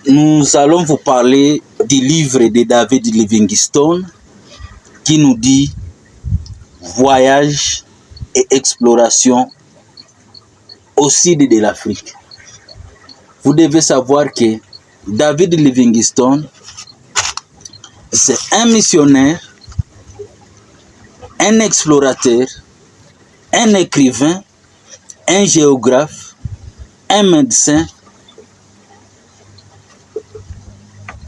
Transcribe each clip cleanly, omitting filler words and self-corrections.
nous allons vous parler du livre de David Livingstone qui nous dit voyage et exploration au sud de l'Afrique. Vous devez savoir que David Livingstone, c'est un missionnaire, un explorateur, un écrivain, un géographe, un médecin.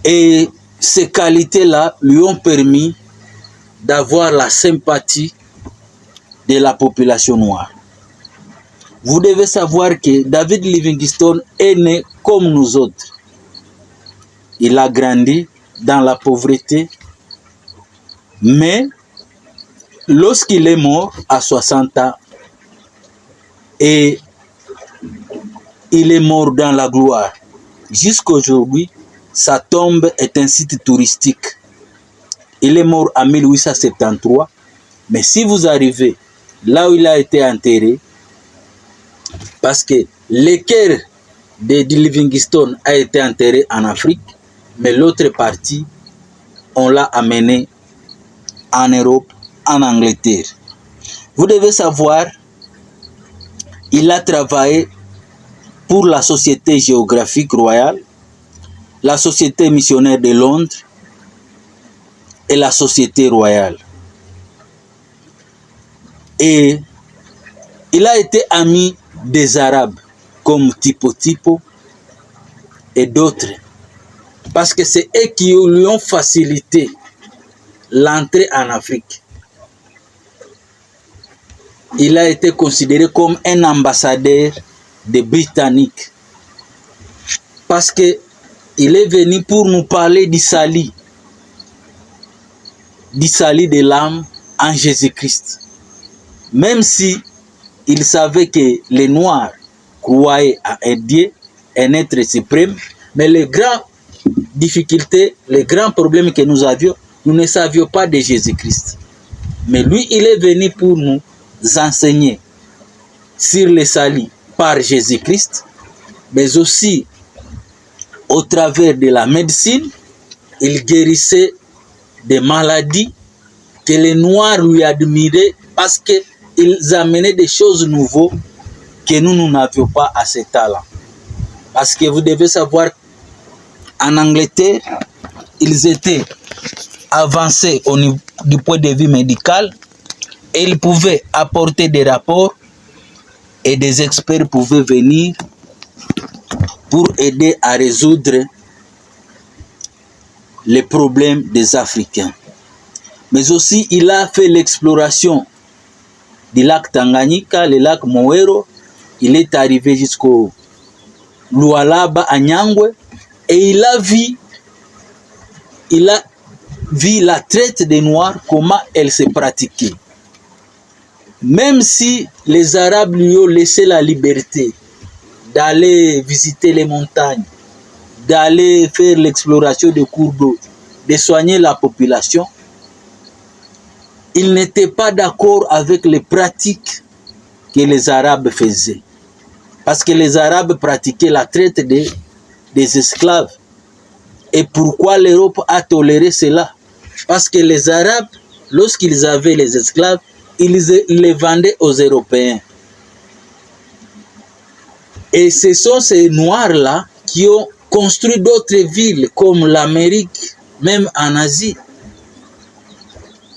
Et ces qualités-là lui ont permis d'avoir la sympathie de la population noire. Vous devez savoir que David Livingstone est né comme nous autres. Il a grandi dans la pauvreté, mais lorsqu'il est mort à 60 ans, et il est mort dans la gloire. Jusqu'aujourd'hui, sa tombe est un site touristique. Il est mort en 1873, mais si vous arrivez là où il a été enterré, parce que le cœur de Livingstone a été enterré en Afrique, mais l'autre partie, on l'a amené en Europe, en Angleterre. Vous devez savoir, il a travaillé pour la Société géographique royale, la Société missionnaire de Londres et la Société royale. Et il a été ami des Arabes comme Tipo Tipo et d'autres, parce que c'est eux qui lui ont facilité l'entrée en Afrique. Il a été considéré comme un ambassadeur des Britanniques, parce que il est venu pour nous parler du salut de l'âme en Jésus-Christ. Même si il savait que les Noirs croyaient à un Dieu, un être suprême, mais les grandes difficultés, les grands problèmes que nous avions, nous ne savions pas de Jésus-Christ. Mais lui, il est venu pour nous enseigner sur le salut par Jésus-Christ, mais aussi au travers de la médecine. Il guérissait des maladies que les Noirs lui admiraient parce qu'ils amenaient des choses nouvelles que nous n'avions pas à ce temps-là. Parce que vous devez savoir, en Angleterre, ils étaient avancés au niveau du point de vue médical et ils pouvaient apporter des rapports et des experts pouvaient venir pour aider à résoudre les problèmes des Africains. Mais aussi, il a fait l'exploration du lac Tanganyika, le lac Mowero. Il est arrivé jusqu'au Lualaba à Nyangwe et il a vu la traite des Noirs, comment elle se pratiquait. Même si les Arabes lui ont laissé la liberté d'aller visiter les montagnes, d'aller faire l'exploration des cours d'eau, de soigner la population, il n'était pas d'accord avec les pratiques que les Arabes faisaient. Parce que les Arabes pratiquaient la traite des esclaves. Et pourquoi l'Europe a toléré cela? Parce que les Arabes, lorsqu'ils avaient les esclaves, ils les vendaient aux Européens. Et ce sont ces Noirs-là qui ont construit d'autres villes comme l'Amérique, même en Asie,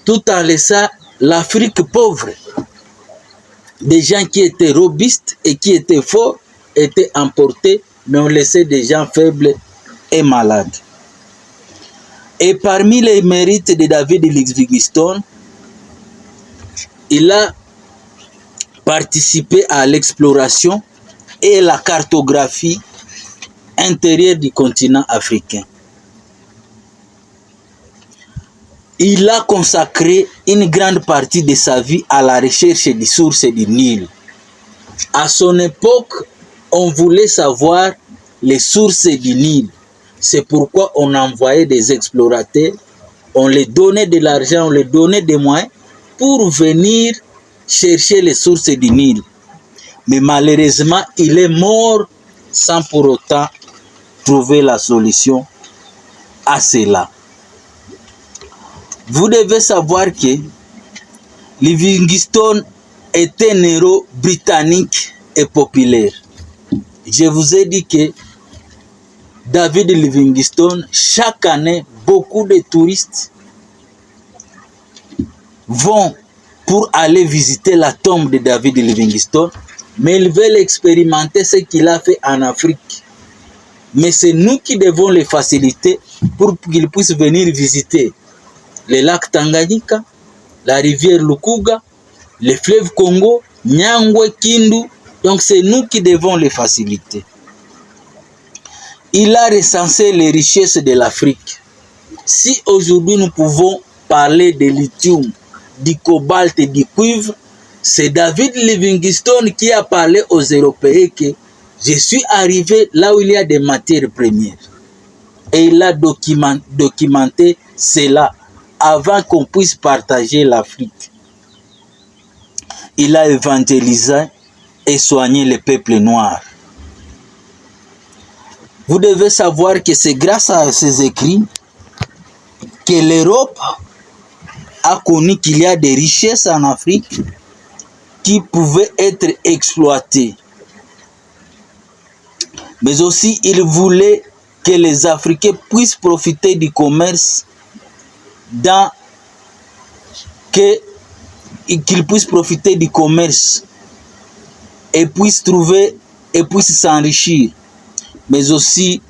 tout en laissant l'Afrique pauvre. Des gens qui étaient robustes et qui étaient forts étaient emportés, mais on laissait des gens faibles et malades. Et parmi les mérites de David Livingstone, il a participé à l'exploration et la cartographie intérieure du continent africain. Il a consacré une grande partie de sa vie à la recherche des sources du Nil. À son époque, on voulait savoir les sources du Nil. C'est pourquoi on envoyait des explorateurs, on les donnait de l'argent, on les donnait des moyens pour venir chercher les sources du Nil. Mais malheureusement, il est mort sans pour autant trouver la solution à cela. Vous devez savoir que Livingstone est un héros britannique et populaire. Je vous ai dit que David Livingstone, chaque année, beaucoup de touristes vont pour aller visiter la tombe de David Livingstone, mais ils veulent expérimenter ce qu'il a fait en Afrique. Mais c'est nous qui devons les faciliter pour qu'ils puissent venir visiter le lac Tanganyika, la rivière Lukuga, le fleuve Congo, Nyangwe, Kindu. Donc c'est nous qui devons les faciliter. Il a recensé les richesses de l'Afrique. Si aujourd'hui nous pouvons parler de lithium, du cobalt et du cuivre, c'est David Livingstone qui a parlé aux Européens que je suis arrivé là où il y a des matières premières. Et il a documenté cela avant qu'on puisse partager l'Afrique. Il a évangélisé et soigné le peuple noir. Vous devez savoir que c'est grâce à ces écrits que l'Europe a connu qu'il y a des richesses en Afrique qui pouvaient être exploitées. Mais aussi, il voulait que les Africains puissent profiter du commerce, qu'ils puissent profiter du commerce et puissent trouver et puissent s'enrichir. Mais aussi,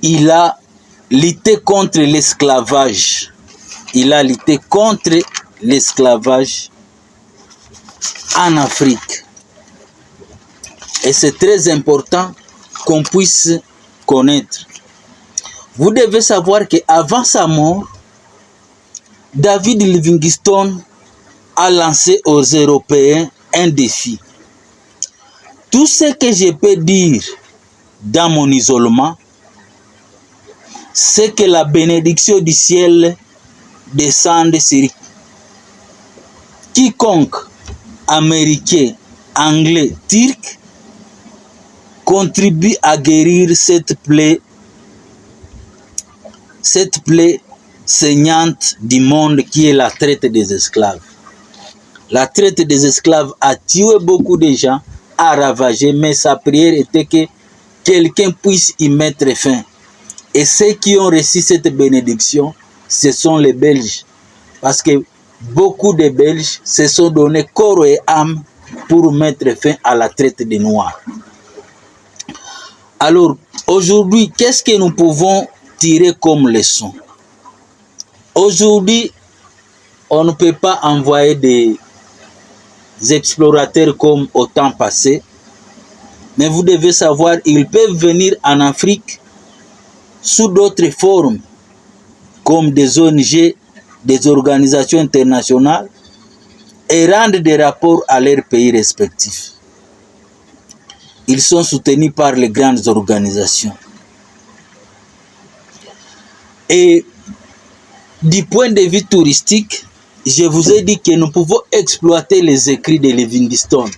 il a lutté contre l'esclavage. Il a lutté contre l'esclavage en Afrique. Et c'est très important qu'on puisse connaître. Vous devez savoir qu'avant sa mort, David Livingstone a lancé aux Européens un défi. Tout ce que je peux dire dans mon isolement, c'est que la bénédiction du ciel descende sur quiconque, américain, anglais, turc, contribue à guérir cette plaie saignante du monde qui est la traite des esclaves. La traite des esclaves a tué beaucoup de gens, a ravagé, mais sa prière était que quelqu'un puisse y mettre fin. Et ceux qui ont reçu cette bénédiction, ce sont les Belges. Parce que beaucoup de Belges se sont donnés corps et âme pour mettre fin à la traite des Noirs. Alors, aujourd'hui, qu'est-ce que nous pouvons tirer comme leçon? Aujourd'hui, on ne peut pas envoyer des explorateurs comme au temps passé, mais vous devez savoir, ils peuvent venir en Afrique sous d'autres formes, comme des ONG, des organisations internationales, et rendre des rapports à leurs pays respectifs. Ils sont soutenus par les grandes organisations. Et du point de vue touristique, je vous ai dit que nous pouvons exploiter les écrits de Livingstone.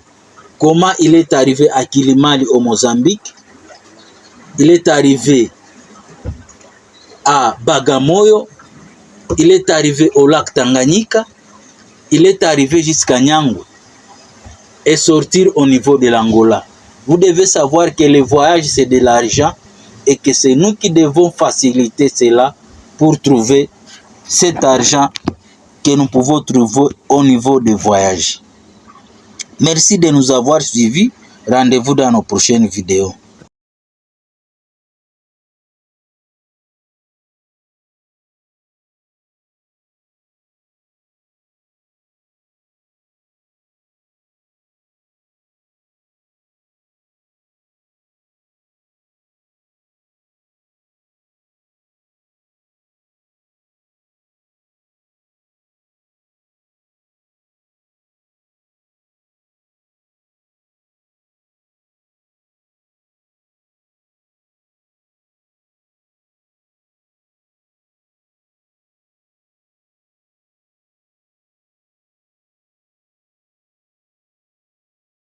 Comment il est arrivé à Kilimali au Mozambique, il est arrivé à Bagamoyo, il est arrivé au lac Tanganyika, il est arrivé jusqu'à Nyangwe et sortir au niveau de l'Angola. Vous devez savoir que le voyage, c'est de l'argent et que c'est nous qui devons faciliter cela pour trouver cet argent que nous pouvons trouver au niveau des voyages. Merci de nous avoir suivis. Rendez-vous dans nos prochaines vidéos.